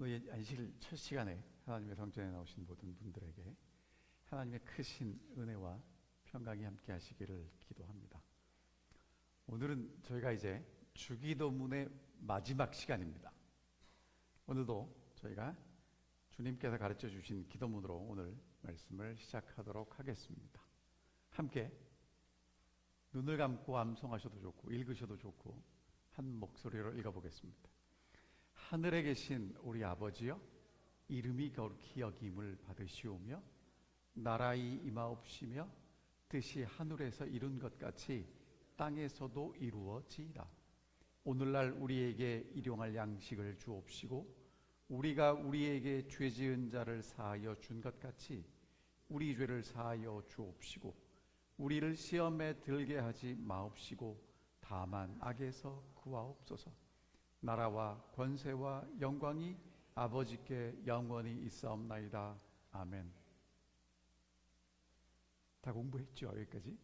오늘 안식일 첫 시간에 하나님의 성전에 나오신 모든 분들에게 하나님의 크신 은혜와 평강이 함께 하시기를 기도합니다. 오늘은 저희가 이제 주기도문의 마지막 시간입니다. 오늘도 저희가 주님께서 가르쳐 주신 기도문으로 오늘 말씀을 시작하도록 하겠습니다. 함께 눈을 감고 암송하셔도 좋고 읽으셔도 좋고 한 목소리로 읽어보겠습니다. 하늘에 계신 우리 아버지여, 이름이 거룩히 여김을 받으시오며 나라의 임하옵시며 뜻이 하늘에서 이룬 것 같이 땅에서도 이루어지이다. 오늘날 우리에게 일용할 양식을 주옵시고 우리가 우리에게 죄 지은 자를 사하여 준 것 같이 우리 죄를 사하여 주옵시고 우리를 시험에 들게 하지 마옵시고 다만 악에서 구하옵소서. 나라와 권세와 영광이 아버지께 영원히 있사옵나이다. 아멘. 다 공부했죠, 여기까지?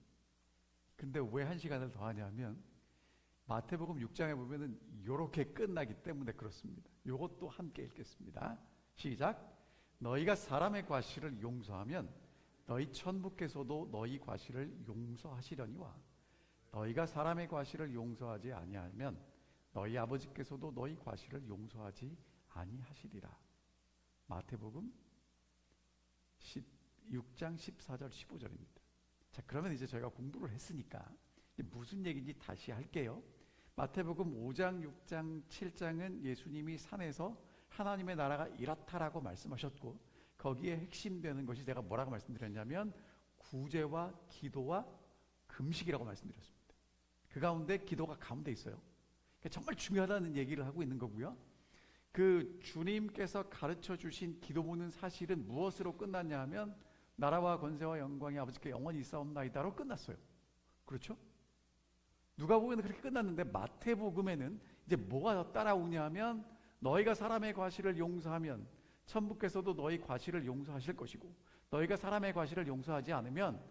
근데 왜 한 시간을 더 하냐면 마태복음 6장에 보면은 요렇게 끝나기 때문에 그렇습니다. 요것도 함께 읽겠습니다. 시작. 너희가 사람의 과실을 용서하면 너희 천부께서도 너희 과실을 용서하시려니와 너희가 사람의 과실을 용서하지 아니하면 너희 아버지께서도 너희 과실을 용서하지 아니하시리라. 마태복음 6장 14절 15절입니다. 자, 그러면 이제 저희가 공부를 했으니까 무슨 얘기인지 다시 할게요. 마태복음 5장, 6장, 7장은 예수님이 산에서 하나님의 나라가 이렇다라고 말씀하셨고 거기에 핵심되는 것이 제가 뭐라고 말씀드렸냐면 구제와 기도와 금식이라고 말씀드렸습니다. 그 가운데 기도가 가운데 있어요. 정말 중요하다는 얘기를 하고 있는 거고요. 그 주님께서 가르쳐 주신 기도문은 사실은 무엇으로 끝났냐 하면 나라와 권세와 영광이 아버지께 영원히 있사옵나이다로 끝났어요. 그렇죠? 누가복음에는 그렇게 끝났는데 마태복음에는 이제 뭐가 따라오냐 하면 너희가 사람의 과실을 용서하면 천부께서도 너희 과실을 용서하실 것이고 너희가 사람의 과실을 용서하지 않으면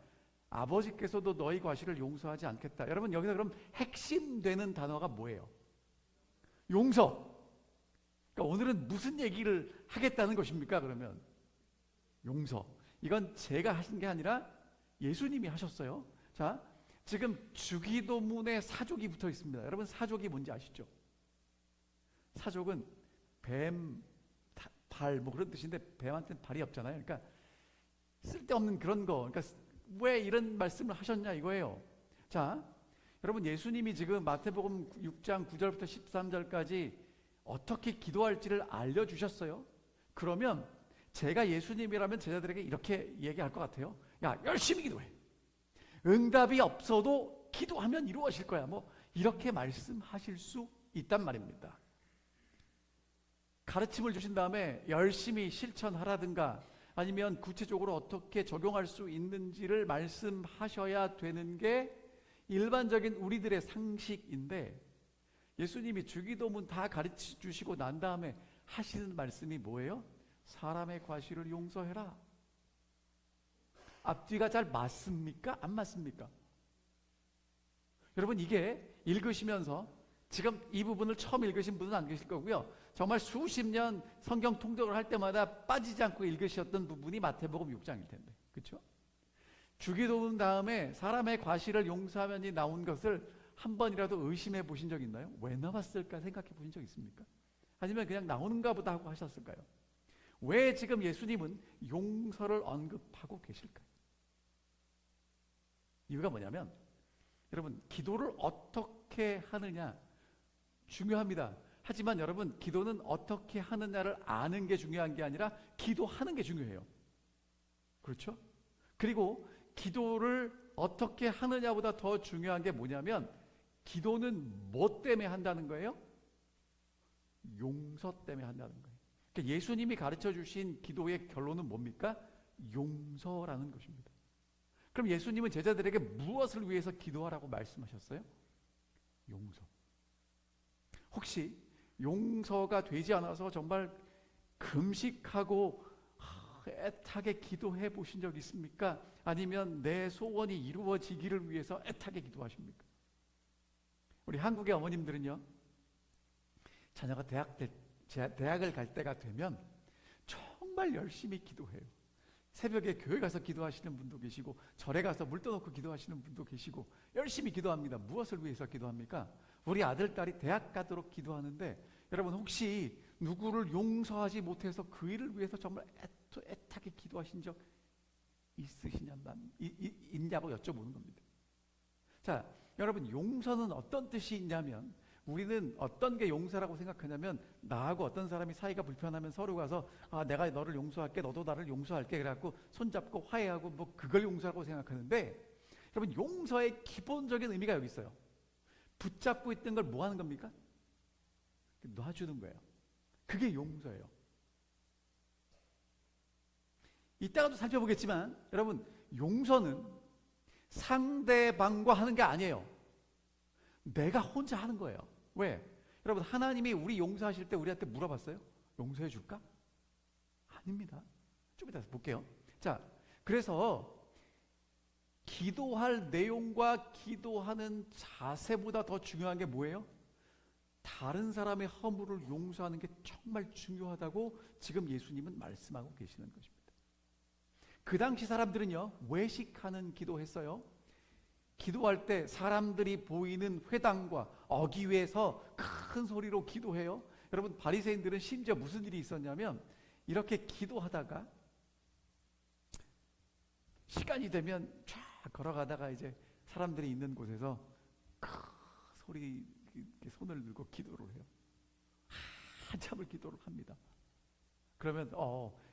아버지께서도 너희 과실을 용서하지 않겠다. 여러분 여기서 그럼 핵심되는 단어가 뭐예요? 용서. 그러니까 오늘은 무슨 얘기를 하겠다는 것입니까? 그러면 용서. 이건 제가 하신 게 아니라 예수님이 하셨어요. 자, 지금 주기도문에 사족이 붙어 있습니다. 여러분 사족이 뭔지 아시죠? 사족은 뱀, 발 뭐 그런 뜻인데 뱀한테는 발이 없잖아요. 그러니까 쓸데없는 그런 거. 그러니까 왜 이런 말씀을 하셨냐 이거예요. 자, 여러분 예수님이 지금 마태복음 6장 9절부터 13절까지 어떻게 기도할지를 알려주셨어요. 그러면 제가 예수님이라면 제자들에게 이렇게 얘기할 것 같아요. 야, 열심히 기도해. 응답이 없어도 기도하면 이루어질 거야. 뭐 이렇게 말씀하실 수 있단 말입니다. 가르침을 주신 다음에 열심히 실천하라든가 아니면 구체적으로 어떻게 적용할 수 있는지를 말씀하셔야 되는 게 일반적인 우리들의 상식인데 예수님이 주기도문 다 가르쳐 주시고 난 다음에 하시는 말씀이 뭐예요? 사람의 과실을 용서해라. 앞뒤가 잘 맞습니까? 안 맞습니까? 여러분 이게 읽으시면서 지금 이 부분을 처음 읽으신 분은 안 계실 거고요. 정말 수십 년 성경 통독을 할 때마다 빠지지 않고 읽으셨던 부분이 마태복음 6장일 텐데. 그렇죠? 주기도문 다음에 사람의 과실을 용서하면이 나온 것을 한 번이라도 의심해 보신 적 있나요? 왜 나왔을까 생각해 보신 적 있습니까? 아니면 그냥 나오는가 보다 하고 하셨을까요? 왜 지금 예수님은 용서를 언급하고 계실까요? 이유가 뭐냐면 여러분 기도를 어떻게 하느냐 중요합니다. 하지만 여러분 기도는 어떻게 하느냐를 아는 게 중요한 게 아니라 기도하는 게 중요해요. 그렇죠? 그리고 기도를 어떻게 하느냐보다 더 중요한 게 뭐냐면 기도는 뭐 때문에 한다는 거예요? 용서 때문에 한다는 거예요. 그러니까 예수님이 가르쳐 주신 기도의 결론은 뭡니까? 용서라는 것입니다. 그럼 예수님은 제자들에게 무엇을 위해서 기도하라고 말씀하셨어요? 용서. 혹시 용서가 되지 않아서 정말 금식하고 애타게 기도해 보신 적 있습니까? 아니면 내 소원이 이루어지기를 위해서 애타게 기도하십니까? 우리 한국의 어머님들은요 자녀가 대학 대학을 갈 때가 되면 정말 열심히 기도해요. 새벽에 교회 가서 기도하시는 분도 계시고 절에 가서 물 떠놓고 기도하시는 분도 계시고 열심히 기도합니다. 무엇을 위해서 기도합니까? 우리 아들, 딸이 대학 가도록 기도하는데, 여러분 혹시 누구를 용서하지 못해서 그 일을 위해서 정말 애타게 기도하신 적 있냐고 여쭤보는 겁니다. 자, 여러분 용서는 어떤 뜻이 있냐면, 우리는 어떤 게 용서라고 생각하냐면, 나하고 어떤 사람이 사이가 불편하면 서로 가서 내가 너를 용서할게, 너도 나를 용서할게, 그래갖고 손잡고 화해하고 뭐 그걸 용서라고 생각하는데, 여러분 용서의 기본적인 의미가 여기 있어요. 붙잡고 있던 걸 뭐 하는 겁니까? 놔주는 거예요. 그게 용서예요. 이따가도 살펴보겠지만, 여러분 용서는 상대방과 하는 게 아니에요. 내가 혼자 하는 거예요. 왜? 여러분 하나님이 우리 용서하실 때 우리한테 물어봤어요? 용서해 줄까? 아닙니다. 좀 이따 볼게요. 자, 그래서 기도할 내용과 기도하는 자세보다 더 중요한 게 뭐예요? 다른 사람의 허물을 용서하는 게 정말 중요하다고 지금 예수님은 말씀하고 계시는 것입니다. 그 당시 사람들은요, 외식하는 기도했어요. 기도할 때 사람들이 보이는 회당과 어귀회에서 큰 소리로 기도해요. 여러분 바리새인들은 심지어 무슨 일이 있었냐면, 이렇게 기도하다가 시간이 되면 쫙 걸어가다가 이제 사람들이 있는 곳에서 큰 소리 이렇게 손을 들고 기도를 해요. 한참을 기도를 합니다. 그러면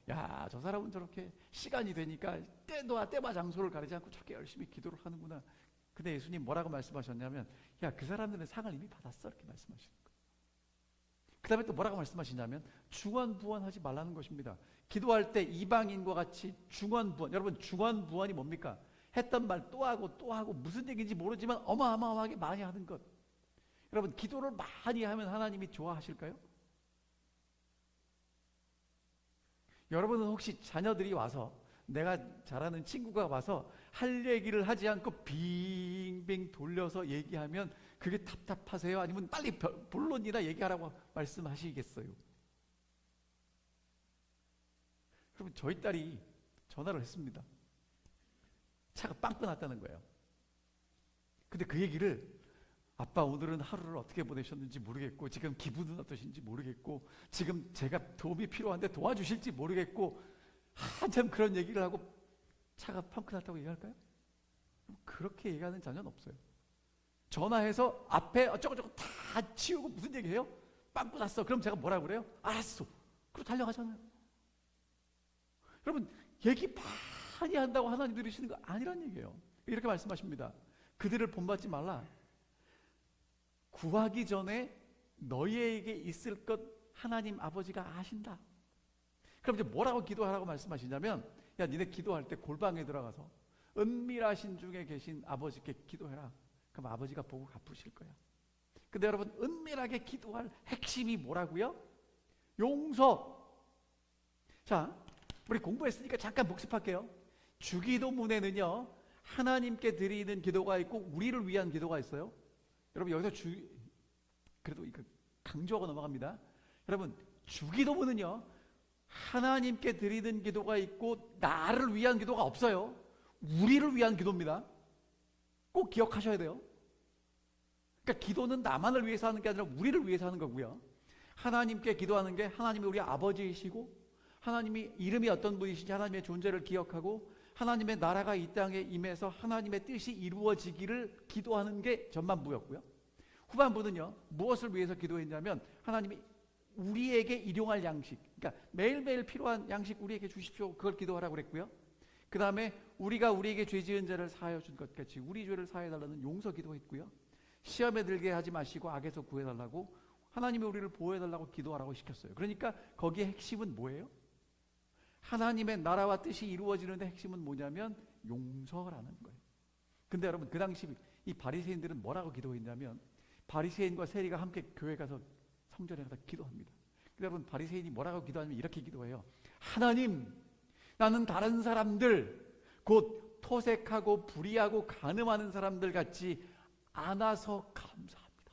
야, 저 사람은 저렇게 시간이 되니까 때와 장소를 가리지 않고 저렇게 열심히 기도를 하는구나. 근데 예수님 뭐라고 말씀하셨냐면, 야, 그 사람들은 상을 이미 받았어, 이렇게 말씀하시는 거예요. 그 다음에 또 뭐라고 말씀하시냐면, 중언부언하지 말라는 것입니다. 기도할 때 이방인과 같이 중언부언. 여러분 중언부언이 뭡니까? 했던 말 또 하고 무슨 얘기인지 모르지만 어마어마하게 많이 하는 것. 여러분 기도를 많이 하면 하나님이 좋아하실까요? 여러분은 혹시 자녀들이 와서, 내가 잘 아는 친구가 와서 할 얘기를 하지 않고 빙빙 돌려서 얘기하면 그게 답답하세요? 아니면 빨리 본론이나 얘기하라고 말씀하시겠어요? 여러분 저희 딸이 전화를 했습니다. 차가 빵꾸 났다는 거예요. 근데 그 얘기를, 아빠 오늘은 하루를 어떻게 보내셨는지 모르겠고, 지금 기분은 어떠신지 모르겠고, 지금 제가 도움이 필요한데 도와주실지 모르겠고, 한참 그런 얘기를 하고 차가 펑크 났다고 얘기할까요? 그렇게 얘기하는 자녀는 없어요. 전화해서 앞에 어쩌고저쩌고 다 치우고 무슨 얘기해요? 빵꾸 났어. 그럼 제가 뭐라고 그래요? 알았어. 그리고 달려가잖아요. 여러분 얘기 많이 한다고 하나님 들으시는 거 아니란 얘기예요. 이렇게 말씀하십니다. 그들을 본받지 말라. 구하기 전에 너희에게 있을 것 하나님 아버지가 아신다. 그럼 이제 뭐라고 기도하라고 말씀하시냐면, 야, 니네 기도할 때 골방에 들어가서 은밀하신 중에 계신 아버지께 기도해라. 그럼 아버지가 보고 갚으실 거야. 근데 여러분 은밀하게 기도할 핵심이 뭐라고요? 용서. 자, 우리 공부했으니까 잠깐 복습할게요. 주기도문에는요, 하나님께 드리는 기도가 있고 우리를 위한 기도가 있어요. 여러분 여기서 그래도 이거 강조하고 넘어갑니다. 여러분 주기도문은요, 하나님께 드리는 기도가 있고 나를 위한 기도가 없어요. 우리를 위한 기도입니다. 꼭 기억하셔야 돼요. 그러니까 기도는 나만을 위해서 하는 게 아니라 우리를 위해서 하는 거고요. 하나님께 기도하는 게, 하나님이 우리 아버지이시고 하나님이 이름이 어떤 분이신지 하나님의 존재를 기억하고 하나님의 나라가 이 땅에 임해서 하나님의 뜻이 이루어지기를 기도하는 게 전반부였고요. 후반부는요, 무엇을 위해서 기도했냐면, 하나님이 우리에게 일용할 양식, 그러니까 매일매일 필요한 양식 우리에게 주십시오, 그걸 기도하라고 그랬고요. 그 다음에 우리가 우리에게 죄 지은 자를 사하여 준 것 같이 우리 죄를 사해달라는 용서 기도했고요. 시험에 들게 하지 마시고 악에서 구해달라고, 하나님이 우리를 보호해달라고 기도하라고 시켰어요. 그러니까 거기에 핵심은 뭐예요? 하나님의 나라와 뜻이 이루어지는데 핵심은 뭐냐면 용서라는 거예요. 근데 여러분 그 당시 이 바리새인들은 뭐라고 기도했냐면, 바리새인과 세리가 함께 교회 가서 성전에 가서 기도합니다. 근데 여러분 바리새인이 뭐라고 기도하냐면 이렇게 기도해요. 하나님, 나는 다른 사람들, 곧 토색하고 불의하고 간음하는 사람들 같지 않아서 감사합니다.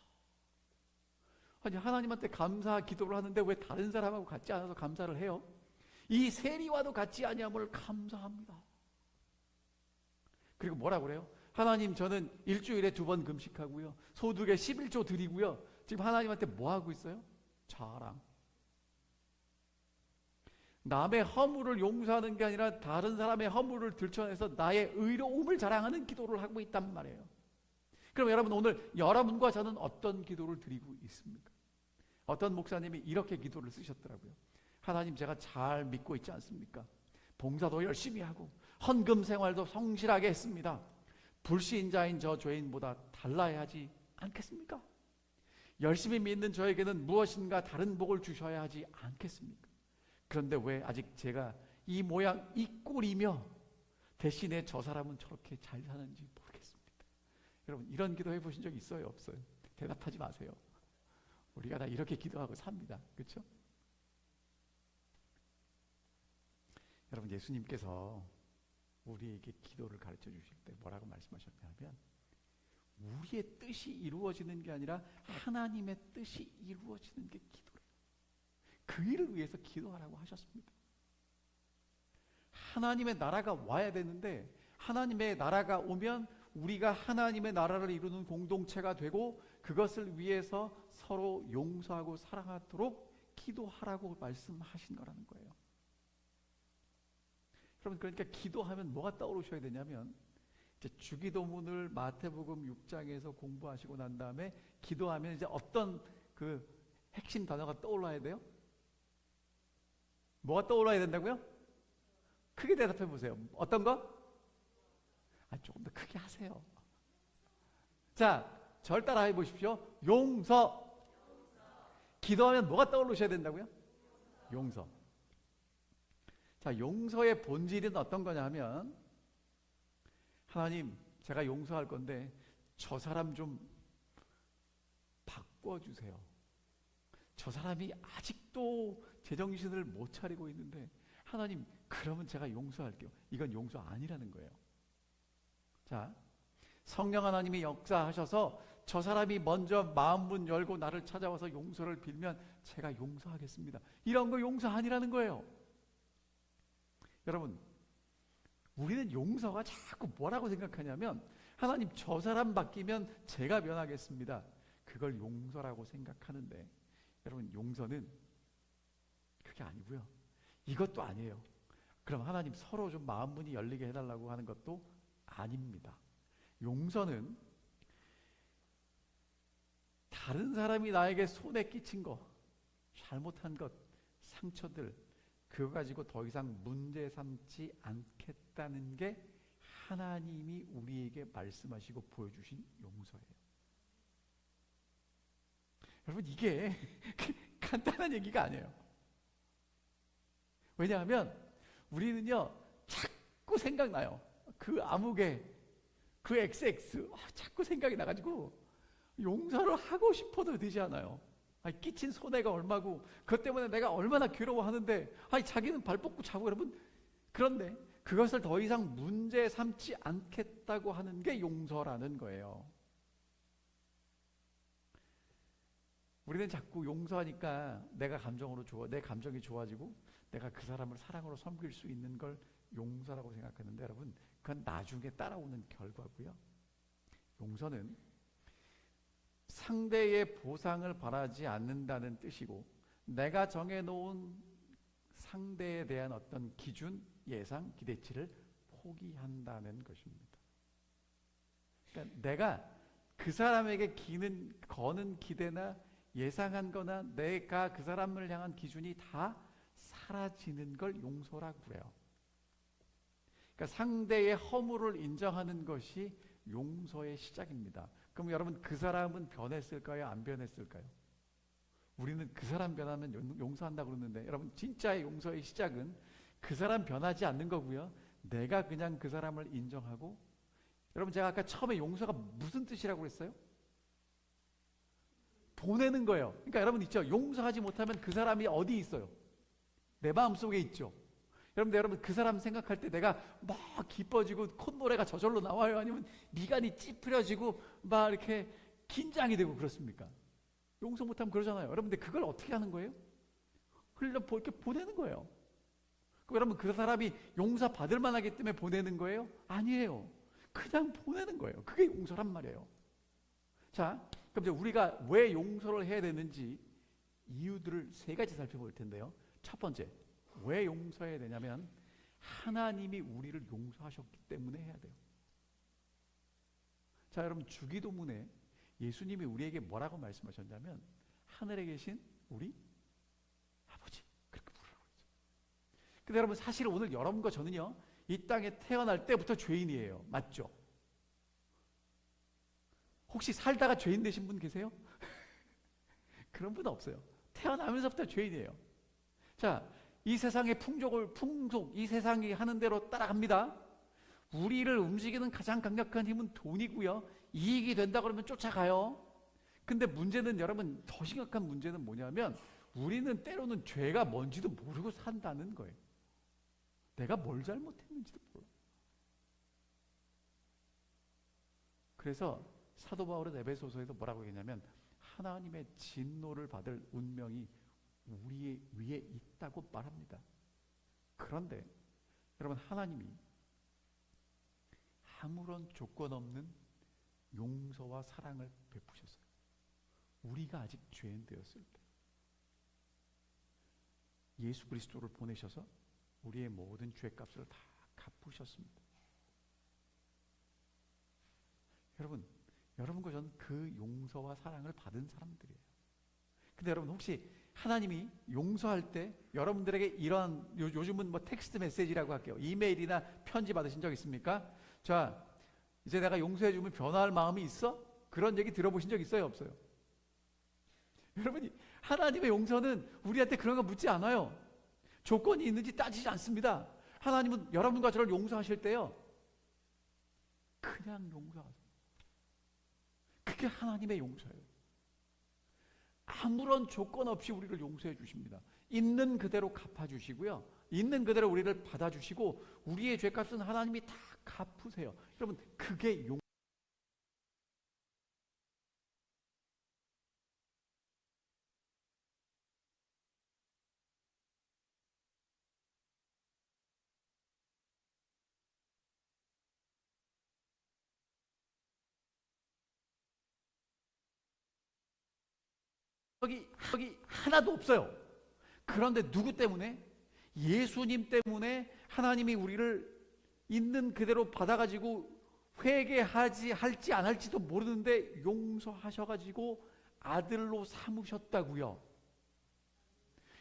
아니 하나님한테 감사 기도를 하는데 왜 다른 사람하고 같지 않아서 감사를 해요? 이 세리와도 같지 아니함을 감사합니다. 그리고 뭐라고 그래요? 하나님 저는 일주일에 2번 금식하고요, 소득의 11조 드리고요. 지금 하나님한테 뭐 하고 있어요? 자랑. 남의 허물을 용서하는 게 아니라 다른 사람의 허물을 들춰내서 나의 의로움을 자랑하는 기도를 하고 있단 말이에요. 그럼 여러분, 오늘 여러분과 저는 어떤 기도를 드리고 있습니까? 어떤 목사님이 이렇게 기도를 쓰셨더라고요. 하나님 제가 잘 믿고 있지 않습니까? 봉사도 열심히 하고 헌금 생활도 성실하게 했습니다. 불신자인 저 죄인보다 달라야 하지 않겠습니까? 열심히 믿는 저에게는 무엇인가 다른 복을 주셔야 하지 않겠습니까? 그런데 왜 아직 제가 이 모양 이 꼴이며 대신에 저 사람은 저렇게 잘 사는지 모르겠습니다. 여러분, 이런 기도 해보신 적 있어요? 없어요? 대답하지 마세요. 우리가 다 이렇게 기도하고 삽니다. 그렇죠? 여러분, 예수님께서 우리에게 기도를 가르쳐 주실 때 뭐라고 말씀하셨냐면, 우리의 뜻이 이루어지는 게 아니라 하나님의 뜻이 이루어지는 게 기도래요. 그 일을 위해서 기도하라고 하셨습니다. 하나님의 나라가 와야 되는데, 하나님의 나라가 오면 우리가 하나님의 나라를 이루는 공동체가 되고, 그것을 위해서 서로 용서하고 사랑하도록 기도하라고 말씀하신 거라는 거예요. 여러분, 그러니까 기도하면 뭐가 떠오르셔야 되냐면, 이제 주기도문을 마태복음 6장에서 공부하시고 난 다음에 기도하면 이제 어떤 그 핵심 단어가 떠올라야 돼요? 뭐가 떠올라야 된다고요? 크게 대답해 보세요. 어떤 거? 조금 더 크게 하세요. 자, 절 따라 해 보십시오. 용서. 기도하면 뭐가 떠오르셔야 된다고요? 용서. 자, 용서의 본질은 어떤 거냐 하면, 하나님 제가 용서할 건데 저 사람 좀 바꿔주세요. 저 사람이 아직도 제정신을 못 차리고 있는데 하나님 그러면 제가 용서할게요. 이건 용서 아니라는 거예요. 자, 성령 하나님이 역사하셔서 저 사람이 먼저 마음문 열고 나를 찾아와서 용서를 빌면 제가 용서하겠습니다. 이런 거 용서 아니라는 거예요. 여러분, 우리는 용서가 자꾸 뭐라고 생각하냐면, 하나님 저 사람 바뀌면 제가 변하겠습니다. 그걸 용서라고 생각하는데, 여러분, 용서는 그게 아니고요. 이것도 아니에요. 그럼 하나님 서로 좀 마음 문이 열리게 해달라고 하는 것도 아닙니다. 용서는 다른 사람이 나에게 손에 끼친 거, 잘못한 것, 상처들, 그거 가지고 더 이상 문제 삼지 않겠다는 게 하나님이 우리에게 말씀하시고 보여주신 용서예요. 여러분, 이게 간단한 얘기가 아니에요. 왜냐하면 우리는요, 자꾸 생각나요. 그 암흑의 그 XX 자꾸 생각이 나가지고 용서를 하고 싶어도 되지 않아요. 끼친 손해가 얼마고 그것 때문에 내가 얼마나 괴로워하는데, 자기는 발 뻗고 자고. 여러분, 그런데 그것을 더 이상 문제 삼지 않겠다고 하는 게 용서라는 거예요. 우리는 자꾸 용서하니까 내가 감정으로 내 감정이 좋아지고 내가 그 사람을 사랑으로 섬길 수 있는 걸 용서라고 생각하는데, 여러분, 그건 나중에 따라오는 결과고요. 용서는 상대의 보상을 바라지 않는다는 뜻이고, 내가 정해놓은 상대에 대한 어떤 기준, 예상, 기대치를 포기한다는 것입니다. 그러니까 내가 그 사람에게 거는 기대나 예상한 거나 내가 그 사람을 향한 기준이 다 사라지는 걸 용서라고 그래요. 그러니까 상대의 허물을 인정하는 것이 용서의 시작입니다. 그럼 여러분, 그 사람은 변했을까요? 안 변했을까요? 우리는 그 사람 변하면 용서한다고 그러는데, 여러분, 진짜의 용서의 시작은 그 사람 변하지 않는 거고요. 내가 그냥 그 사람을 인정하고, 여러분, 제가 아까 처음에 용서가 무슨 뜻이라고 그랬어요? 보내는 거예요. 그러니까 여러분 있죠? 용서하지 못하면 그 사람이 어디 있어요? 내 마음속에 있죠. 여러분 그 사람 생각할 때 내가 막 기뻐지고 콧노래가 저절로 나와요? 아니면 미간이 찌푸려지고 막 이렇게 긴장이 되고 그렇습니까? 용서 못하면 그러잖아요. 여러분, 근데 그걸 어떻게 하는 거예요? 흘려 이렇게 보내는 거예요. 그럼 여러분, 그 사람이 용서받을 만하기 때문에 보내는 거예요? 아니에요. 그냥 보내는 거예요. 그게 용서란 말이에요. 자, 그럼 이제 우리가 왜 용서를 해야 되는지 이유들을 세 가지 살펴볼 텐데요. 첫 번째, 왜 용서해야 되냐면 하나님이 우리를 용서하셨기 때문에 해야 돼요. 자, 여러분, 주기도문에 예수님이 우리에게 뭐라고 말씀하셨냐면 하늘에 계신 우리 아버지, 그렇게 부르라고 했어요. 근데 여러분, 사실 오늘 여러분과 저는요, 이 땅에 태어날 때부터 죄인이에요. 맞죠? 혹시 살다가 죄인 되신 분 계세요? 그런 분 없어요. 태어나면서부터 죄인이에요. 자, 이 세상의 풍속, 이 세상이 하는 대로 따라갑니다. 우리를 움직이는 가장 강력한 힘은 돈이고요. 이익이 된다 그러면 쫓아가요. 근데 문제는, 여러분, 더 심각한 문제는 뭐냐면 우리는 때로는 죄가 뭔지도 모르고 산다는 거예요. 내가 뭘 잘못했는지도 몰라. 그래서 사도 바울은 에베소서에서 뭐라고 했냐면 하나님의 진노를 받을 운명이 우리 위에 있다고 말합니다. 그런데 여러분, 하나님이 아무런 조건 없는 용서와 사랑을 베푸셨어요. 우리가 아직 죄인 되었을 때 예수 그리스도를 보내셔서 우리의 모든 죄값을 다 갚으셨습니다. 여러분과 저는 그 용서와 사랑을 받은 사람들이에요. 근데 여러분, 혹시 하나님이 용서할 때 여러분들에게 이런, 요즘은 뭐 텍스트 메시지라고 할게요. 이메일이나 편지 받으신 적 있습니까? 자, 이제 내가 용서해 주면 변화할 마음이 있어? 그런 얘기 들어보신 적 있어요, 없어요? 여러분이, 하나님의 용서는 우리한테 그런 거 묻지 않아요. 조건이 있는지 따지지 않습니다. 하나님은 여러분과 저를 용서하실 때요, 그냥 용서하세요. 그게 하나님의 용서예요. 아무런 조건 없이 우리를 용서해 주십니다. 있는 그대로 갚아주시고요, 있는 그대로 우리를 받아주시고 우리의 죄값은 하나님이 다 갚으세요. 여러분, 그게 여기 하나도 없어요. 그런데 누구 때문에? 예수님 때문에 하나님이 우리를 있는 그대로 받아가지고 회개하지 할지 안 할지도 모르는데 용서하셔가지고 아들로 삼으셨다고요.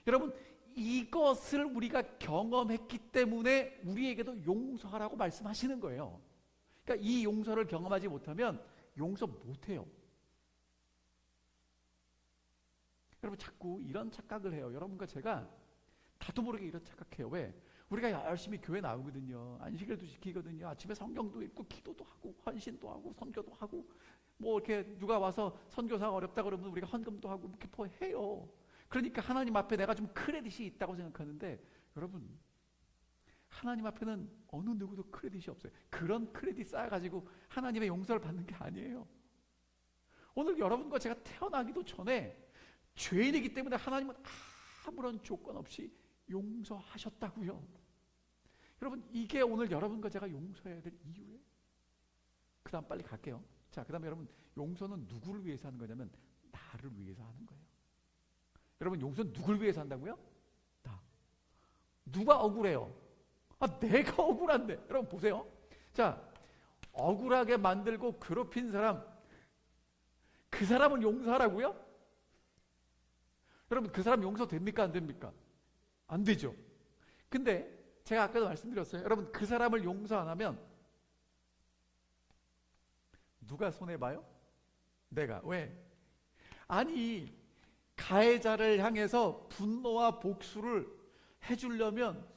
여러분, 이것을 우리가 경험했기 때문에 우리에게도 용서하라고 말씀하시는 거예요. 그러니까 이 용서를 경험하지 못하면 용서 못해요. 여러분, 자꾸 이런 착각을 해요. 여러분과 제가 나도 모르게 이런 착각해요. 왜? 우리가 열심히 교회 나오거든요. 안식일도 지키거든요. 아침에 성경도 읽고 기도도 하고 헌신도 하고 선교도 하고, 뭐 이렇게 누가 와서 선교사가 어렵다 그러면 우리가 헌금도 하고 이렇게 더 해요. 그러니까 하나님 앞에 내가 좀 크레딧이 있다고 생각하는데, 여러분, 하나님 앞에는 어느 누구도 크레딧이 없어요. 그런 크레딧 쌓아가지고 하나님의 용서를 받는 게 아니에요. 오늘 여러분과 제가 태어나기도 전에 죄인이기 때문에 하나님은 아무런 조건 없이 용서하셨다고요. 여러분, 이게 오늘 여러분과 제가 용서해야 될 이유예요. 그 다음 빨리 갈게요. 자, 그 다음에 여러분, 용서는 누구를 위해서 하는 거냐면 나를 위해서 하는 거예요. 여러분, 용서는 누구를 위해서 한다고요? 나. 누가 억울해요? 내가 억울한데. 여러분 보세요. 자, 억울하게 만들고 괴롭힌 사람, 그 사람을 용서하라고요? 여러분, 그 사람 용서됩니까? 안 됩니까? 안 되죠. 근데 제가 아까도 말씀드렸어요. 여러분, 그 사람을 용서 안 하면 누가 손해봐요? 내가. 왜? 아니, 가해자를 향해서 분노와 복수를 해주려면,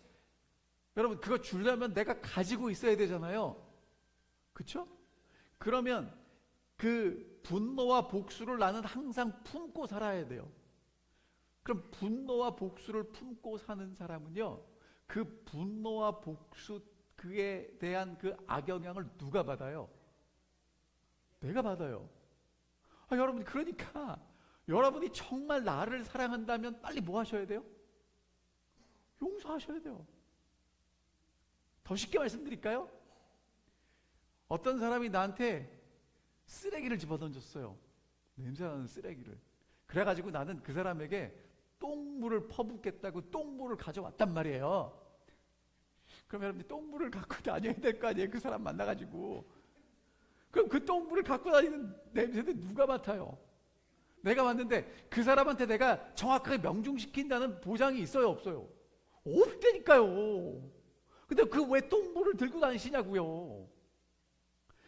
여러분, 그거 주려면 내가 가지고 있어야 되잖아요. 그쵸? 그러면 그 분노와 복수를 나는 항상 품고 살아야 돼요. 그럼 분노와 복수를 품고 사는 사람은요, 그 분노와 복수, 그에 대한 그 악영향을 누가 받아요? 내가 받아요. 여러분, 그러니까 여러분이 정말 나를 사랑한다면 빨리 뭐 하셔야 돼요? 용서하셔야 돼요. 더 쉽게 말씀드릴까요? 어떤 사람이 나한테 쓰레기를 집어던졌어요. 냄새나는 쓰레기를. 그래가지고 나는 그 사람에게 똥물을 퍼붓겠다고 똥물을 가져왔단 말이에요. 그럼 여러분들 똥물을 갖고 다녀야 될 거 아니에요? 그 사람 만나가지고. 그럼 그 똥물을 갖고 다니는 냄새는 누가 맡아요? 내가 맡는데 그 사람한테 내가 정확하게 명중시킨다는 보장이 있어요, 없어요? 없다니까요. 근데 그 왜 똥물을 들고 다니시냐고요.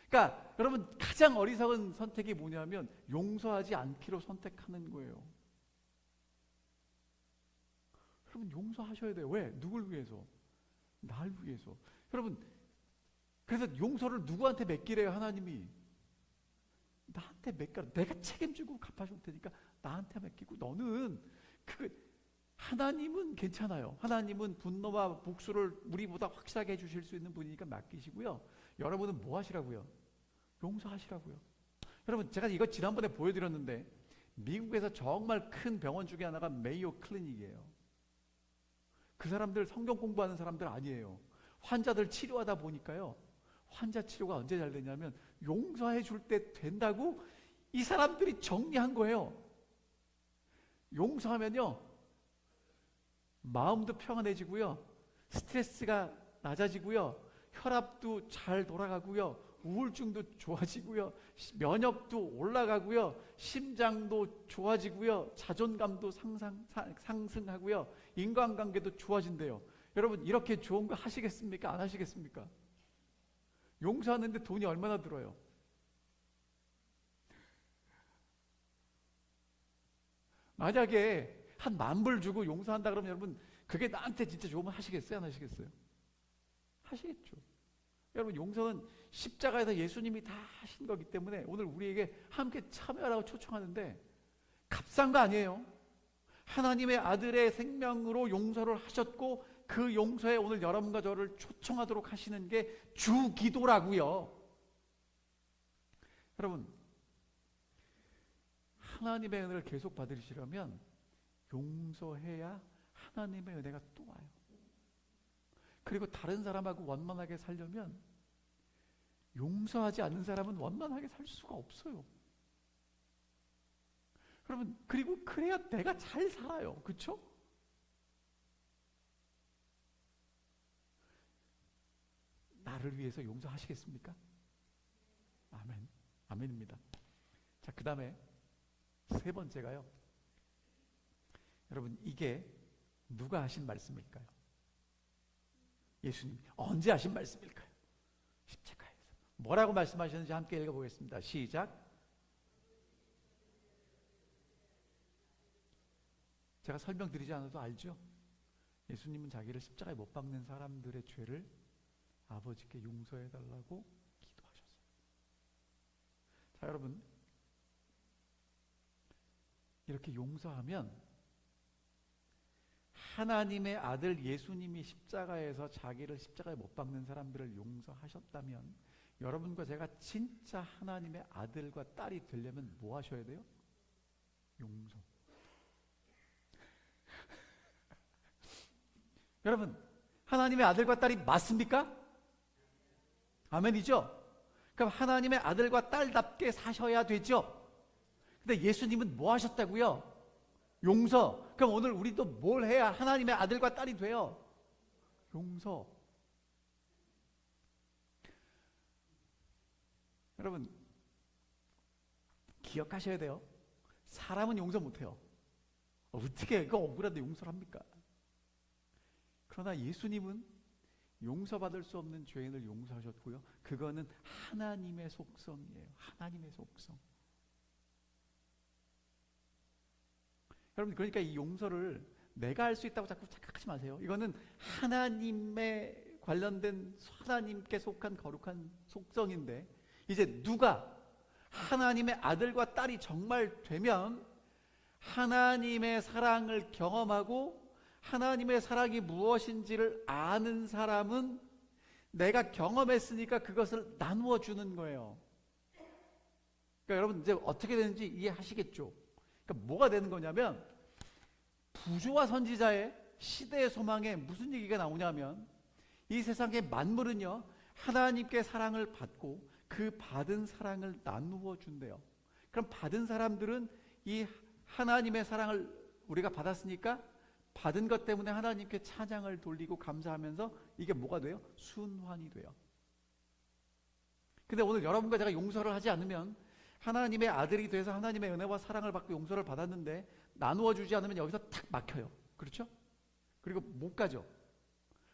그러니까 여러분 가장 어리석은 선택이 뭐냐면 용서하지 않기로 선택하는 거예요. 여러분 용서하셔야 돼요. 왜? 누굴 위해서? 날 위해서. 여러분 그래서 용서를 누구한테 맡기래요? 하나님이 나한테 맡겨라. 내가 책임지고 갚아줄 테니까 나한테 맡기고 너는 하나님은 괜찮아요. 하나님은 분노와 복수를 우리보다 확실하게 해주실 수 있는 분이니까 맡기시고요. 여러분은 뭐 하시라고요? 용서하시라고요. 여러분 제가 이거 지난번에 보여드렸는데 미국에서 정말 큰 병원 중에 하나가 메이오 클리닉이에요. 그 사람들 성경 공부하는 사람들 아니에요. 환자들 치료하다 보니까요. 환자 치료가 언제 잘 되냐면 용서해 줄 때 된다고 이 사람들이 정리한 거예요. 용서하면요. 마음도 평안해지고요. 스트레스가 낮아지고요. 혈압도 잘 돌아가고요. 우울증도 좋아지고요. 면역도 올라가고요. 심장도 좋아지고요. 자존감도 상승하고요. 인간관계도 좋아진대요. 여러분 이렇게 좋은 거 하시겠습니까? 안 하시겠습니까? 용서하는데 돈이 얼마나 들어요? 만약에 한 10,000불 주고 용서한다 그러면 여러분 그게 나한테 진짜 좋으면 하시겠어요? 안 하시겠어요? 하시겠죠. 여러분 용서는 십자가에서 예수님이 다 하신 거기 때문에 오늘 우리에게 함께 참여하라고 초청하는데 값싼 거 아니에요. 하나님의 아들의 생명으로 용서를 하셨고 그 용서에 오늘 여러분과 저를 초청하도록 하시는 게 주기도라고요. 여러분 하나님의 은혜를 계속 받으시려면 용서해야 하나님의 은혜가 또 와요. 그리고 다른 사람하고 원만하게 살려면 용서하지 않는 사람은 원만하게 살 수가 없어요. 여러분 그리고 그래야 내가 잘 살아요. 그렇죠? 나를 위해서 용서하시겠습니까? 아멘. 아멘입니다. 자, 그 다음에 세 번째가요. 여러분 이게 누가 하신 말씀일까요? 예수님 언제 하신 말씀일까요? 십자가에서. 뭐라고 말씀하셨는지 함께 읽어보겠습니다. 시작. 제가 설명드리지 않아도 알죠? 예수님은 자기를 십자가에 못 박는 사람들의 죄를 아버지께 용서해달라고 기도하셨어요. 자, 여러분 이렇게 용서하면 하나님의 아들 예수님이 십자가에서 자기를 십자가에 못 박는 사람들을 용서하셨다면 여러분과 제가 진짜 하나님의 아들과 딸이 되려면 뭐 하셔야 돼요? 용서. 여러분 하나님의 아들과 딸이 맞습니까? 아멘이죠? 그럼 하나님의 아들과 딸답게 사셔야 되죠? 근데 예수님은 뭐 하셨다고요? 용서. 그럼 오늘 우리도 뭘 해야 하나님의 아들과 딸이 돼요? 용서. 여러분 기억하셔야 돼요. 사람은 용서 못해요. 어떻게 이거 억울한데 용서를 합니까? 그러나 예수님은 용서받을 수 없는 죄인을 용서하셨고요. 그거는 하나님의 속성이에요. 하나님의 속성. 여러분 그러니까 이 용서를 내가 할 수 있다고 자꾸 착각하지 마세요. 이거는 하나님에 관련된 하나님께 속한 거룩한 속성인데 이제 누가 하나님의 아들과 딸이 정말 되면 하나님의 사랑을 경험하고 하나님의 사랑이 무엇인지를 아는 사람은 내가 경험했으니까 그것을 나누어 주는 거예요. 그러니까 여러분 이제 어떻게 되는지 이해하시겠죠? 그러니까 뭐가 되는 거냐면 부조와 선지자의 시대의 소망에 무슨 얘기가 나오냐면 이 세상의 만물은요 하나님께 사랑을 받고 그 받은 사랑을 나누어 준대요. 그럼 받은 사람들은 이 하나님의 사랑을 우리가 받았으니까 받은 것 때문에 하나님께 찬양을 돌리고 감사하면서 이게 뭐가 돼요? 순환이 돼요. 근데 오늘 여러분과 제가 용서를 하지 않으면 하나님의 아들이 돼서 하나님의 은혜와 사랑을 받고 용서를 받았는데 나누어 주지 않으면 여기서 탁 막혀요. 그렇죠? 그리고 못 가죠.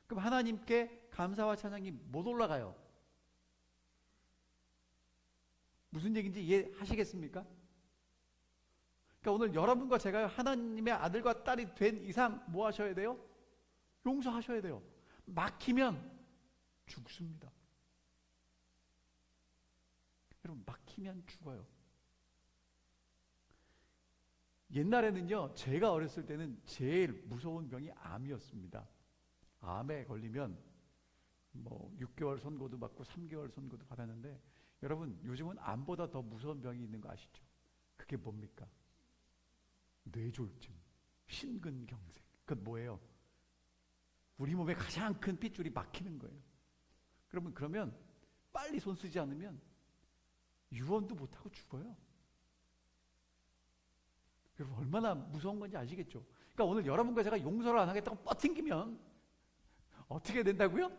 그럼 하나님께 감사와 찬양이 못 올라가요. 무슨 얘기인지 이해하시겠습니까? 그러니까 오늘 여러분과 제가 하나님의 아들과 딸이 된 이상 뭐 하셔야 돼요? 용서하셔야 돼요. 막히면 죽습니다. 여러분 막히면 죽어요. 옛날에는요 제가 어렸을 때는 제일 무서운 병이 암이었습니다. 암에 걸리면 뭐 6개월 선고도 받고 3개월 선고도 받았는데 여러분 요즘은 암보다 더 무서운 병이 있는 거 아시죠? 그게 뭡니까? 뇌졸중, 심근경색. 그건 뭐예요? 우리 몸의 가장 큰 핏줄이 막히는 거예요. 그러면 빨리 손 쓰지 않으면 유언도 못하고 죽어요. 여러분 얼마나 무서운 건지 아시겠죠? 그러니까 오늘 여러분과 제가 용서를 안 하겠다고 뻗팅기면 어떻게 된다고요?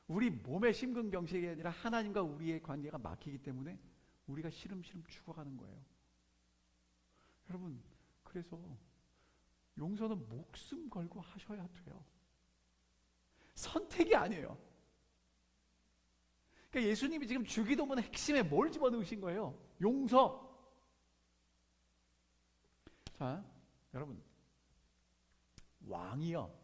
우리 몸의 심근경색이 아니라 하나님과 우리의 관계가 막히기 때문에 우리가 시름시름 죽어가는 거예요. 여러분 그래서 용서는 목숨 걸고 하셔야 돼요. 선택이 아니에요. 그러니까 예수님이 지금 주기도문 핵심에 뭘 집어넣으신 거예요? 용서. 자, 여러분 왕이요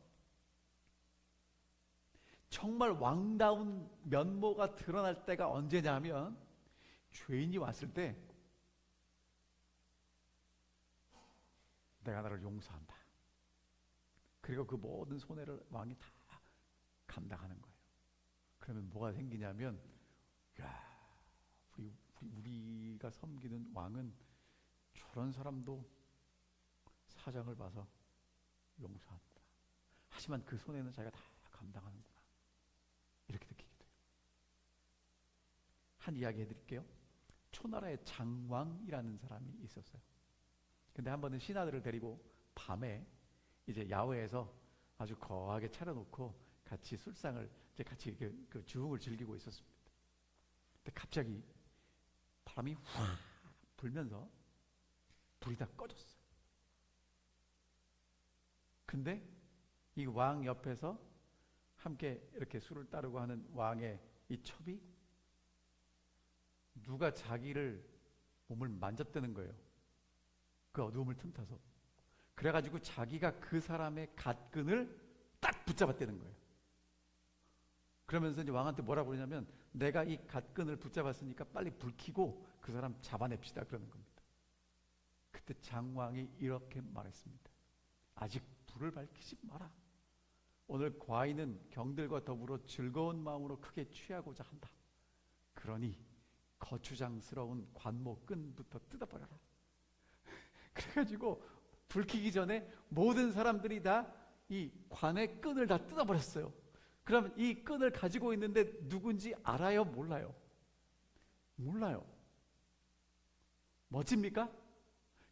정말 왕다운 면모가 드러날 때가 언제냐면 죄인이 왔을 때 내가 너를 용서한다. 그리고 그 모든 손해를 왕이 다 감당하는 거예요. 그러면 뭐가 생기냐면 야, 우리가 섬기는 왕은 저런 사람도 사정을 봐서 용서한다. 하지만 그 손해는 자기가 다 감당하는구나. 이렇게 느끼게 돼요. 한 이야기 해드릴게요. 초나라의 장왕이라는 사람이 있었어요. 근데 한 번은 신하들을 데리고 밤에 이제 야외에서 아주 거하게 차려놓고 같이 술상을 이제 같이 그 주흥을 즐기고 있었습니다. 근데 갑자기 바람이 확 불면서 불이 다 꺼졌어요. 근데 이 왕 옆에서 함께 이렇게 술을 따르고 하는 왕의 이 첩이 누가 자기를 몸을 만졌다는 거예요. 그 어두움을 틈타서. 그래가지고 자기가 그 사람의 갓끈을 딱 붙잡았다는 거예요. 그러면서 이제 왕한테 뭐라고 그러냐면 내가 이 갓끈을 붙잡았으니까 빨리 불 켜고 그 사람 잡아냅시다 그러는 겁니다. 그때 장왕이 이렇게 말했습니다. 아직 불을 밝히지 마라. 오늘 과인은 경들과 더불어 즐거운 마음으로 크게 취하고자 한다. 그러니 거추장스러운 관모 끈부터 뜯어버려라. 그래가지고 불 켜기 전에 모든 사람들이 다 이 관의 끈을 다 뜯어버렸어요. 그럼 이 끈을 가지고 있는데 누군지 알아요? 몰라요? 몰라요. 멋집니까?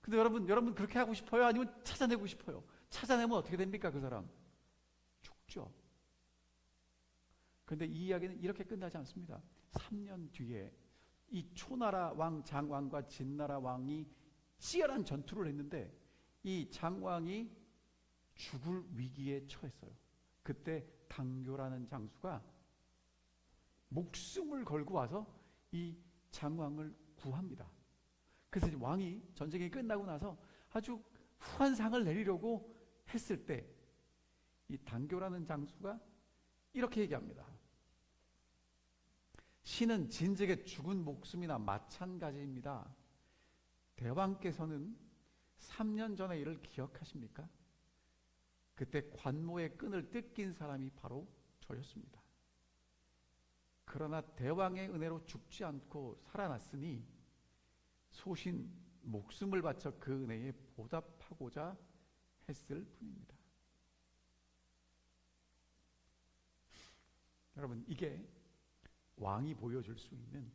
근데 여러분 그렇게 하고 싶어요? 아니면 찾아내고 싶어요? 찾아내면 어떻게 됩니까? 그 사람 죽죠. 그런데 이 이야기는 이렇게 끝나지 않습니다. 3년 뒤에 이 초나라 왕 장왕과 진나라 왕이 치열한 전투를 했는데 이 장왕이 죽을 위기에 처했어요. 그때 당교라는 장수가 목숨을 걸고 와서 이 장왕을 구합니다. 그래서 왕이 전쟁이 끝나고 나서 아주 후한 상을 내리려고 했을 때 이 당교라는 장수가 이렇게 얘기합니다. 신은 진즉에 죽은 목숨이나 마찬가지입니다. 대왕께서는 3년 전의 일을 기억하십니까? 그때 관모의 끈을 뜯긴 사람이 바로 저였습니다. 그러나 대왕의 은혜로 죽지 않고 살아났으니 소신 목숨을 바쳐 그 은혜에 보답하고자 했을 뿐입니다. 여러분, 이게 왕이 보여줄 수 있는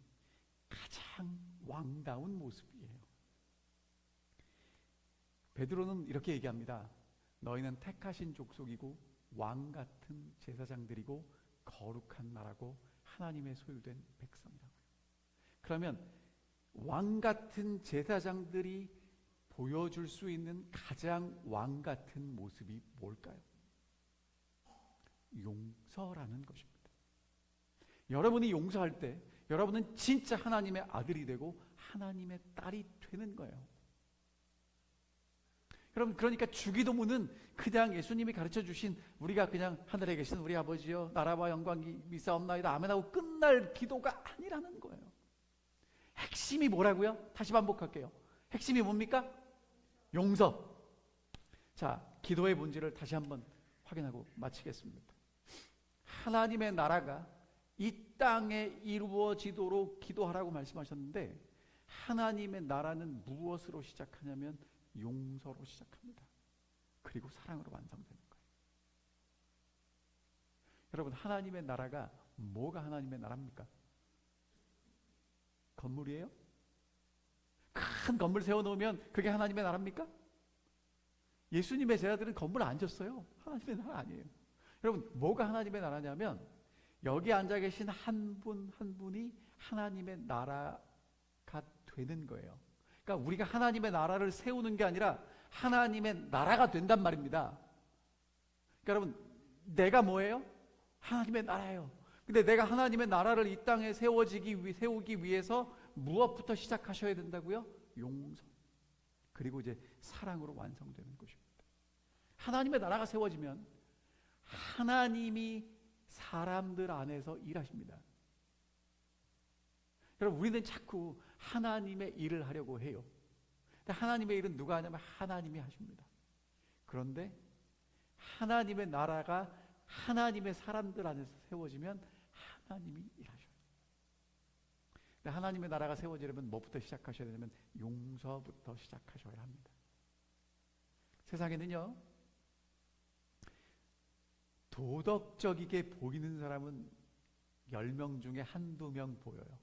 가장 왕다운 모습이에요. 베드로는 이렇게 얘기합니다. 너희는 택하신 족속이고 왕 같은 제사장들이고 거룩한 나라고 하나님의 소유된 백성이라고요. 그러면 왕 같은 제사장들이 보여줄 수 있는 가장 왕 같은 모습이 뭘까요? 용서라는 것입니다. 여러분이 용서할 때 여러분은 진짜 하나님의 아들이 되고 하나님의 딸이 되는 거예요. 여러분, 그러니까 주기도문은 그냥 예수님이 가르쳐 주신 우리가 그냥 하늘에 계신 우리 아버지여 나라와 영광이 미사옵나이다 아멘하고 끝날 기도가 아니라는 거예요. 핵심이 뭐라고요? 다시 반복할게요. 핵심이 뭡니까? 용서. 자, 기도의 본질을 다시 한번 확인하고 마치겠습니다. 하나님의 나라가 이 땅에 이루어지도록 기도하라고 말씀하셨는데, 하나님의 나라는 무엇으로 시작하냐면 용서로 시작합니다. 그리고 사랑으로 완성되는 거예요. 여러분, 하나님의 나라가 뭐가 하나님의 나라입니까? 건물이에요? 큰 건물 세워놓으면 그게 하나님의 나라입니까? 예수님의 제자들은 건물 안 졌어요. 하나님의 나라 아니에요. 여러분, 뭐가 하나님의 나라냐면 여기 앉아 계신 한 분 한 분이 하나님의 나라가 되는 거예요. 그러니까 우리가 하나님의 나라를 세우는 게 아니라 하나님의 나라가 된단 말입니다. 그러니까 여러분, 내가 뭐예요? 하나님의 나라예요. 근데 내가 하나님의 나라를 이 땅에 세우기 위해서 무엇부터 시작하셔야 된다고요? 용서. 그리고 이제 사랑으로 완성되는 것입니다. 하나님의 나라가 세워지면 하나님이 사람들 안에서 일하십니다. 여러분, 우리는 자꾸 하나님의 일을 하려고 해요. 근데 하나님의 일은 누가 하냐면 하나님이 하십니다. 그런데 하나님의 나라가 하나님의 사람들 안에서 세워지면 하나님이 일하셔요. 근데 하나님의 나라가 세워지려면 뭐부터 시작하셔야 되냐면 용서부터 시작하셔야 합니다. 세상에는요, 도덕적이게 보이는 사람은 10명 중에 한두 명 보여요.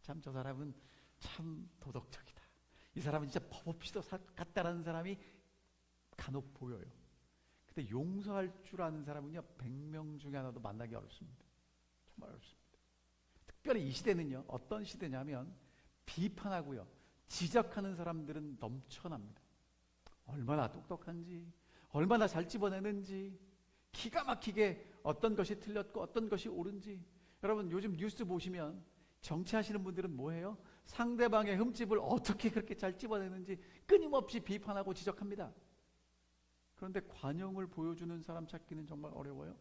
참 저 사람은 참 도덕적이다. 이 사람은 진짜 법 없이도 같다라는 사람이 간혹 보여요. 근데 용서할 줄 아는 사람은요, 100명 중에 하나도 만나기 어렵습니다. 정말 어렵습니다. 특별히 이 시대는요, 어떤 시대냐면 비판하고요, 지적하는 사람들은 넘쳐납니다. 얼마나 똑똑한지, 얼마나 잘 집어내는지, 기가 막히게 어떤 것이 틀렸고 어떤 것이 옳은지. 여러분, 요즘 뉴스 보시면 정치하시는 분들은 뭐해요? 상대방의 흠집을 어떻게 그렇게 잘 집어내는지 끊임없이 비판하고 지적합니다. 그런데 관용을 보여주는 사람 찾기는 정말 어려워요.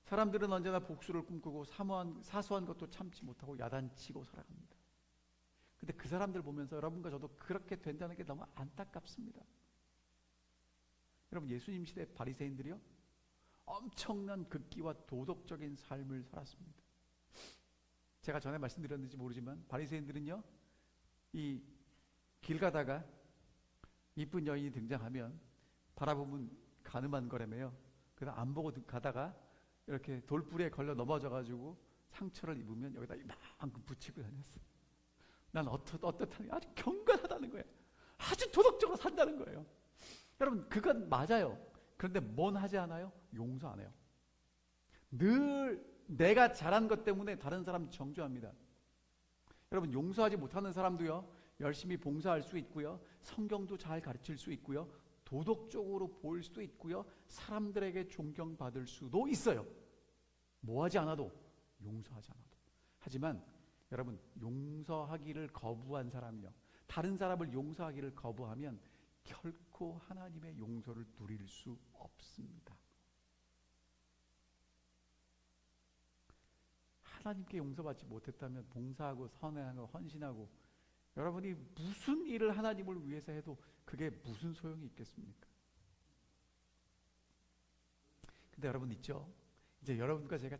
사람들은 언제나 복수를 꿈꾸고 사소한 것도 참지 못하고 야단치고 살아갑니다. 근데 그 사람들 보면서 여러분과 저도 그렇게 된다는 게 너무 안타깝습니다. 여러분, 예수님 시대 바리새인들이요, 엄청난 극기와 도덕적인 삶을 살았습니다. 제가 전에 말씀드렸는지 모르지만 바리새인들은요, 이 길 가다가 이쁜 여인이 등장하면 바라보면 가늠한 거라며요. 그래서 안 보고 가다가 이렇게 돌부리에 걸려 넘어져가지고 상처를 입으면 여기다 이만큼 붙이고 다녔어요. 난 어떻다는, 아주 경건하다는 거예요. 아주 도덕적으로 산다는 거예요. 여러분, 그건 맞아요. 그런데 뭔 하지 않아요? 용서 안 해요. 늘 내가 잘한 것 때문에 다른 사람 정죄합니다. 여러분, 용서하지 못하는 사람도요, 열심히 봉사할 수 있고요, 성경도 잘 가르칠 수 있고요, 도덕적으로 보일 수도 있고요, 사람들에게 존경받을 수도 있어요. 뭐 하지 않아도, 용서하지 않아도. 하지만 여러분, 용서하기를 거부한 사람이요, 다른 사람을 용서하기를 거부하면 결코 하나님의 용서를 누릴 수 없습니다. 하나님께 용서받지 못했다면 봉사하고 선행하고 헌신하고 여러분이 무슨 일을 하나님을 위해서 해도 그게 무슨 소용이 있겠습니까? 근데 여러분 있죠? 이제 여러분과 제가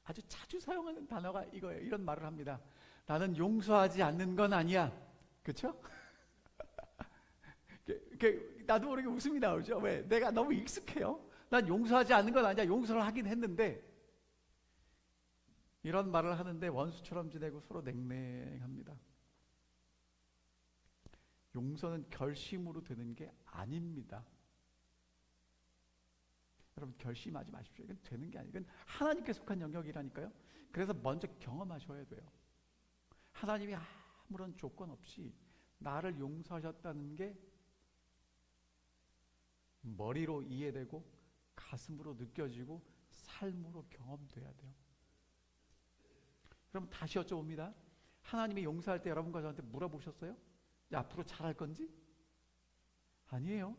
아주 자주 사용하는 단어가 이거예요. 이런 말을 합니다. 나는 용서하지 않는 건 아니야. 그렇죠? 나도 모르게 웃음이 나오죠. 왜? 내가 너무 익숙해요. 난 용서하지 않는 건 아니야. 용서를 하긴 했는데 이런 말을 하는데 원수처럼 지내고 서로 냉랭합니다. 용서는 결심으로 되는 게 아닙니다. 여러분 결심하지 마십시오. 이건 되는 게 아니에요. 이건 하나님께 속한 영역이라니까요. 그래서 먼저 경험하셔야 돼요. 하나님이 아무런 조건 없이 나를 용서하셨다는 게 머리로 이해되고 가슴으로 느껴지고 삶으로 경험돼야 돼요. 그럼 다시 여쭤봅니다. 하나님이 용서할 때 여러분과 저한테 물어보셨어요? 앞으로 잘할 건지? 아니에요.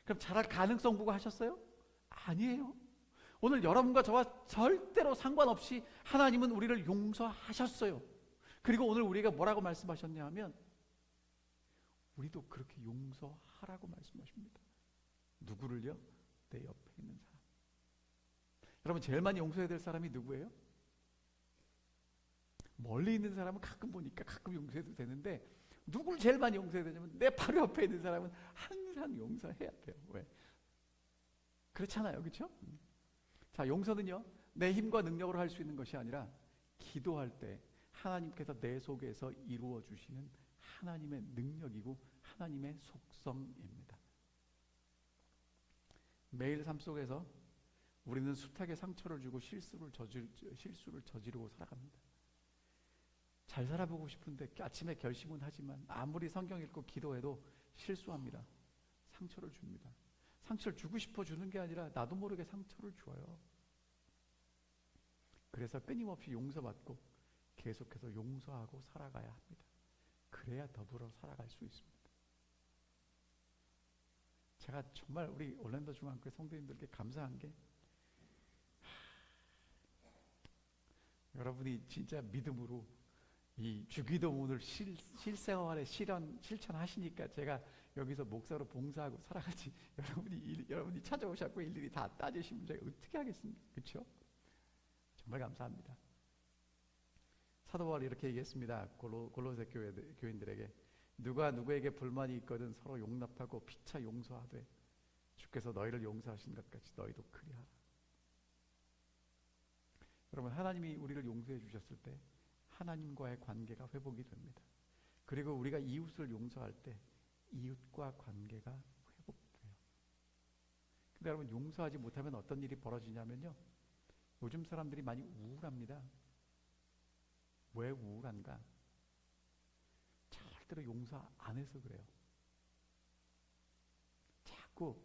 그럼 잘할 가능성 보고 하셨어요? 아니에요. 오늘 여러분과 저와 절대로 상관없이 하나님은 우리를 용서하셨어요. 그리고 오늘 우리가 뭐라고 말씀하셨냐 하면 우리도 그렇게 용서하라고 말씀하십니다. 누구를요? 내 옆에 있는 사람. 여러분 제일 많이 용서해야 될 사람이 누구예요? 멀리 있는 사람은 가끔 보니까 가끔 용서해도 되는데 누굴 제일 많이 용서해야 되냐면 내 바로 옆에 있는 사람은 항상 용서해야 돼요. 왜? 그렇잖아요. 그렇죠? 자, 용서는요 내 힘과 능력으로 할 수 있는 것이 아니라 기도할 때 하나님께서 내 속에서 이루어 주시는 하나님의 능력이고 하나님의 속성입니다. 매일 삶 속에서 우리는 숱하게 상처를 주고 실수를 저지르고 살아갑니다. 잘 살아보고 싶은데 아침에 결심은 하지만 아무리 성경 읽고 기도해도 실수합니다. 상처를 줍니다. 상처를 주고 싶어 주는 게 아니라 나도 모르게 상처를 줘요. 그래서 끊임없이 용서받고 계속해서 용서하고 살아가야 합니다. 그래야 더불어 살아갈 수 있습니다. 제가 정말 우리 올랜도 중앙교회 성도님들께 감사한 게 여러분이 진짜 믿음으로 이 주기도문을 실생활에 실천하시니까 제가 여기서 목사로 봉사하고 살아가지 여러분이 찾아오셨고 일일이 다 따지시면 제가 어떻게 하겠습니까? 그렇죠? 정말 감사합니다. 사도 바울이 이렇게 얘기했습니다. 골로새 교인들에게 누가 누구에게 불만이 있거든 서로 용납하고 피차 용서하되 주께서 너희를 용서하신 것 같이 너희도 그리하라. 여러분 하나님이 우리를 용서해 주셨을 때 하나님과의 관계가 회복이 됩니다. 그리고 우리가 이웃을 용서할 때 이웃과 관계가 회복돼요. 근데 여러분 용서하지 못하면 어떤 일이 벌어지냐면요 요즘 사람들이 많이 우울합니다. 왜 우울한가? 절대로 용서 안 해서 그래요. 자꾸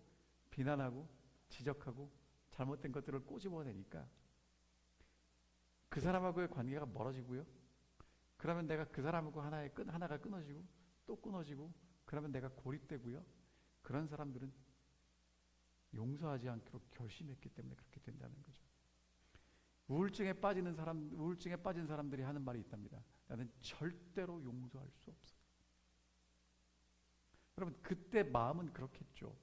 비난하고 지적하고 잘못된 것들을 꼬집어내니까 그 사람하고의 관계가 멀어지고요. 그러면 내가 그 사람하고 하나가 끊어지고 또 끊어지고 그러면 내가 고립되고요. 그런 사람들은 용서하지 않기로 결심했기 때문에 그렇게 된다는 거죠. 우울증에 빠진 사람들이 하는 말이 있답니다. 나는 절대로 용서할 수 없어. 여러분 그때 마음은 그렇겠죠.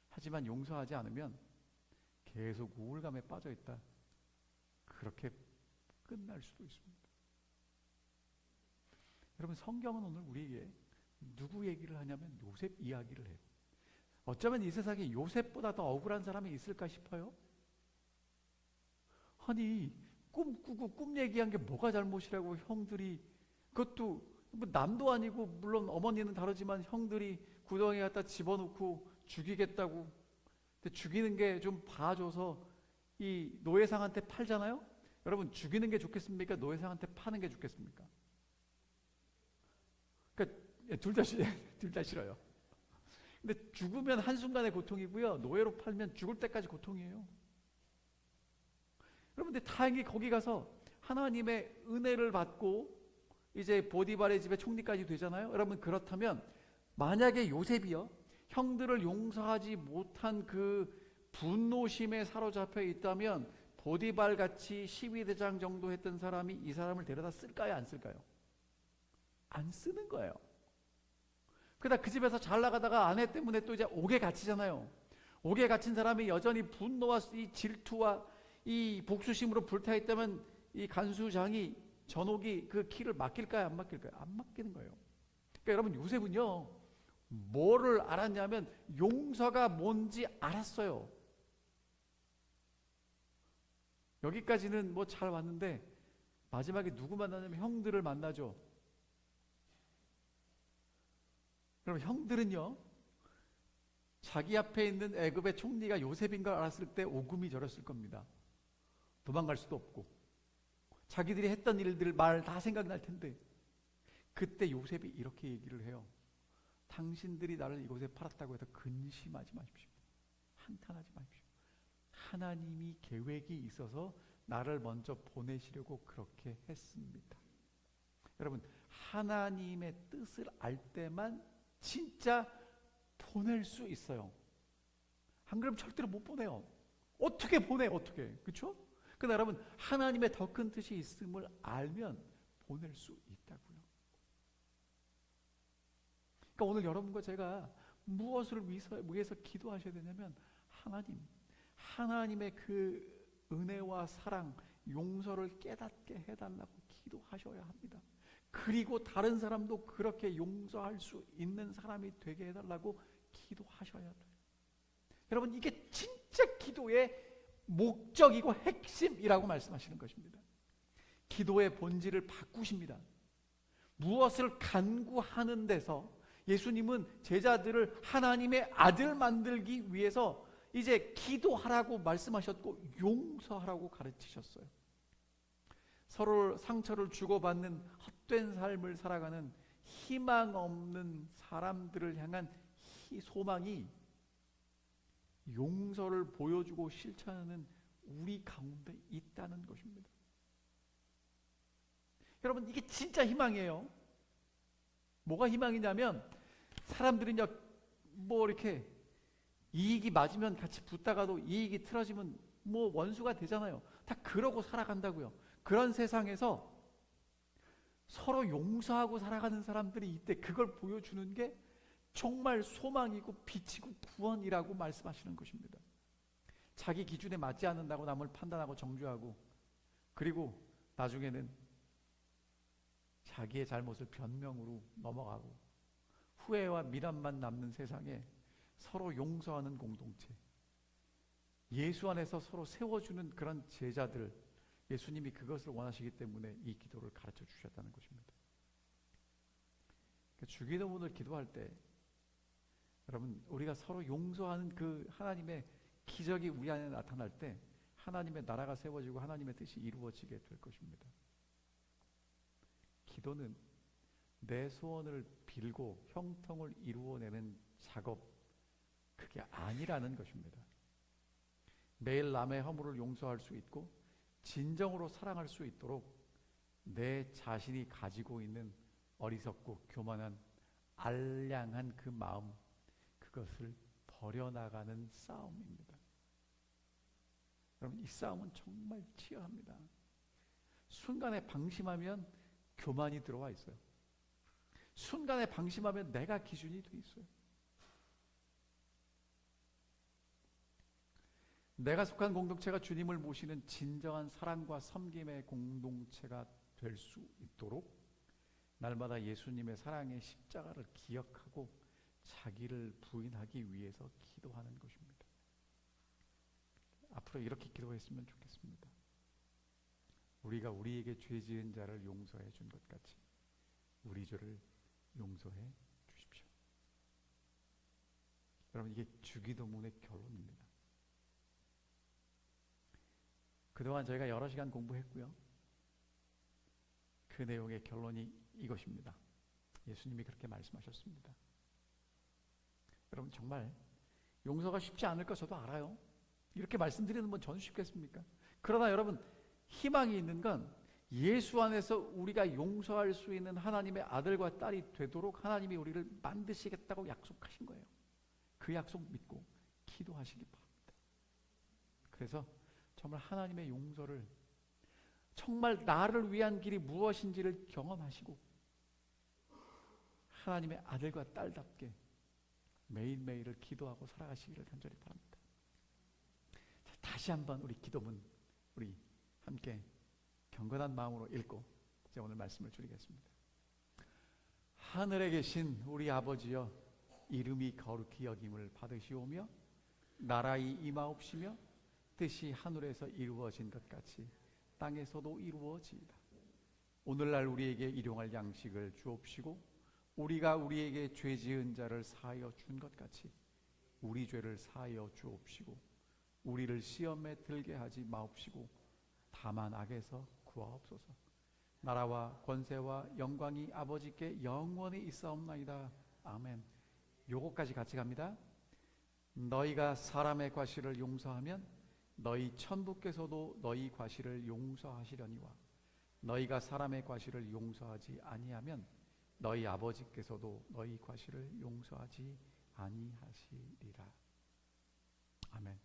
하지만 용서하지 않으면 계속 우울감에 빠져 있다. 그렇게 끝날 수도 있습니다. 여러분 성경은 오늘 우리에게 누구 얘기를 하냐면 요셉 이야기를 해요. 어쩌면 이 세상에 요셉보다 더 억울한 사람이 있을까 싶어요. 아니 꿈꾸고 꿈 얘기한 게 뭐가 잘못이라고 형들이 그것도 뭐 남도 아니고 물론 어머니는 다르지만 형들이 구덩이에 갖다 집어넣고 죽이겠다고 근데 죽이는 게 좀 봐줘서 이 노예상한테 팔잖아요. 여러분 죽이는 게 좋겠습니까? 노예상한테 파는 게 좋겠습니까? 그러니까 둘 다 싫어요. 근데 죽으면 한순간의 고통이고요. 노예로 팔면 죽을 때까지 고통이에요. 여러분들 다행히 거기 가서 하나님의 은혜를 받고 이제 보디발의 집에 총리까지 되잖아요. 여러분 그렇다면 만약에 요셉이요 형들을 용서하지 못한 그 분노심에 사로잡혀 있다면 보디발 같이 12대장 정도 했던 사람이 이 사람을 데려다 쓸까요? 안 쓸까요? 안 쓰는 거예요. 그러다 그 집에서 잘 나가다가 아내 때문에 또 이제 옥에 갇히잖아요. 옥에 갇힌 사람이 여전히 분노와 이 질투와 이 복수심으로 불타있다면 이 간수장이 전옥이 그 키를 맡길까요? 안 맡길까요? 안 맡기는 거예요. 그러니까 여러분 요셉은요 뭐를 알았냐면 용서가 뭔지 알았어요. 여기까지는 뭐 잘 왔는데 마지막에 누구 만나냐면 형들을 만나죠. 그럼 형들은요 자기 앞에 있는 애굽의 총리가 요셉인 걸 알았을 때 오금이 저렸을 겁니다. 도망갈 수도 없고 자기들이 했던 일들 말 다 생각날 텐데 그때 요셉이 이렇게 얘기를 해요. 당신들이 나를 이곳에 팔았다고 해서 근심하지 마십시오. 한탄하지 마십시오. 하나님이 계획이 있어서 나를 먼저 보내시려고 그렇게 했습니다. 여러분 하나님의 뜻을 알 때만 진짜 보낼 수 있어요. 안 그러면 절대로 못 보내요. 어떻게 보내 어떻게 그렇죠? 그러나 여러분 하나님의 더 큰 뜻이 있음을 알면 보낼 수 있다고요. 그러니까 오늘 여러분과 제가 무엇을 위해서 기도하셔야 되냐면 하나님의 그 은혜와 사랑, 용서를 깨닫게 해달라고 기도하셔야 합니다. 그리고 다른 사람도 그렇게 용서할 수 있는 사람이 되게 해달라고 기도하셔야 돼요. 여러분 이게 진짜 기도의 목적이고 핵심이라고 말씀하시는 것입니다. 기도의 본질을 바꾸십니다. 무엇을 간구하는 데서 예수님은 제자들을 하나님의 아들 만들기 위해서 이제 기도하라고 말씀하셨고 용서하라고 가르치셨어요. 서로 상처를 주고받는 헛된 삶을 살아가는 희망 없는 사람들을 향한 소망이 용서를 보여주고 실천하는 우리 가운데 있다는 것입니다. 여러분 이게 진짜 희망이에요. 뭐가 희망이냐면 사람들은요 뭐 이렇게 이익이 맞으면 같이 붙다가도 이익이 틀어지면 뭐 원수가 되잖아요. 다 그러고 살아간다고요. 그런 세상에서 서로 용서하고 살아가는 사람들이 이때 그걸 보여주는 게 정말 소망이고 빛이고 구원이라고 말씀하시는 것입니다. 자기 기준에 맞지 않는다고 남을 판단하고 정죄하고 그리고 나중에는 자기의 잘못을 변명으로 넘어가고 후회와 미련만 남는 세상에 서로 용서하는 공동체, 예수 안에서 서로 세워주는 그런 제자들, 예수님이 그것을 원하시기 때문에 이 기도를 가르쳐 주셨다는 것입니다. 주기도문을 기도할 때 여러분 우리가 서로 용서하는 그 하나님의 기적이 우리 안에 나타날 때 하나님의 나라가 세워지고 하나님의 뜻이 이루어지게 될 것입니다. 기도는 내 소원을 빌고 형통을 이루어내는 작업, 그게 아니라는 것입니다. 매일 남의 허물을 용서할 수 있고 진정으로 사랑할 수 있도록 내 자신이 가지고 있는 어리석고 교만한 알량한 그 마음, 그것을 버려나가는 싸움입니다. 여러분 이 싸움은 정말 치열합니다. 순간에 방심하면 교만이 들어와 있어요. 순간에 방심하면 내가 기준이 돼 있어요. 내가 속한 공동체가 주님을 모시는 진정한 사랑과 섬김의 공동체가 될 수 있도록 날마다 예수님의 사랑의 십자가를 기억하고 자기를 부인하기 위해서 기도하는 것입니다. 앞으로 이렇게 기도했으면 좋겠습니다. 우리가 우리에게 죄 지은 자를 용서해 준 것 같이 우리 죄를 용서해 주십시오. 여러분 이게 주기도문의 결론입니다. 그동안 저희가 여러 시간 공부했고요. 그 내용의 결론이 이것입니다. 예수님이 그렇게 말씀하셨습니다. 여러분 정말 용서가 쉽지 않을 거 저도 알아요. 이렇게 말씀드리는 건 저는 쉽겠습니까? 그러나 여러분 희망이 있는 건 예수 안에서 우리가 용서할 수 있는 하나님의 아들과 딸이 되도록 하나님이 우리를 만드시겠다고 약속하신 거예요. 그 약속 믿고 기도하시기 바랍니다. 그래서 정말 하나님의 용서를 정말 나를 위한 길이 무엇인지를 경험하시고 하나님의 아들과 딸답게 매일매일을 기도하고 살아가시기를 간절히 바랍니다. 자, 다시 한번 우리 기도문 우리 함께 경건한 마음으로 읽고 이제 오늘 말씀을 줄이겠습니다. 하늘에 계신 우리 아버지여, 이름이 거룩히 여김을 받으시오며 나라의 임하옵시며 뜻이 하늘에서 이루어진 것 같이 땅에서도 이루어지이다. 오늘날 우리에게 일용할 양식을 주옵시고 우리가 우리에게 죄 지은 자를 사하여 준 것 같이 우리 죄를 사하여 주옵시고 우리를 시험에 들게 하지 마옵시고 다만 악에서 구하옵소서. 나라와 권세와 영광이 아버지께 영원히 있사옵나이다. 아멘. 요거까지 같이 갑니다. 너희가 사람의 과실을 용서하면 너희 천부께서도 너희 과실을 용서하시려니와 너희가 사람의 과실을 용서하지 아니하면 너희 아버지께서도 너희 과실을 용서하지 아니하시리라. 아멘.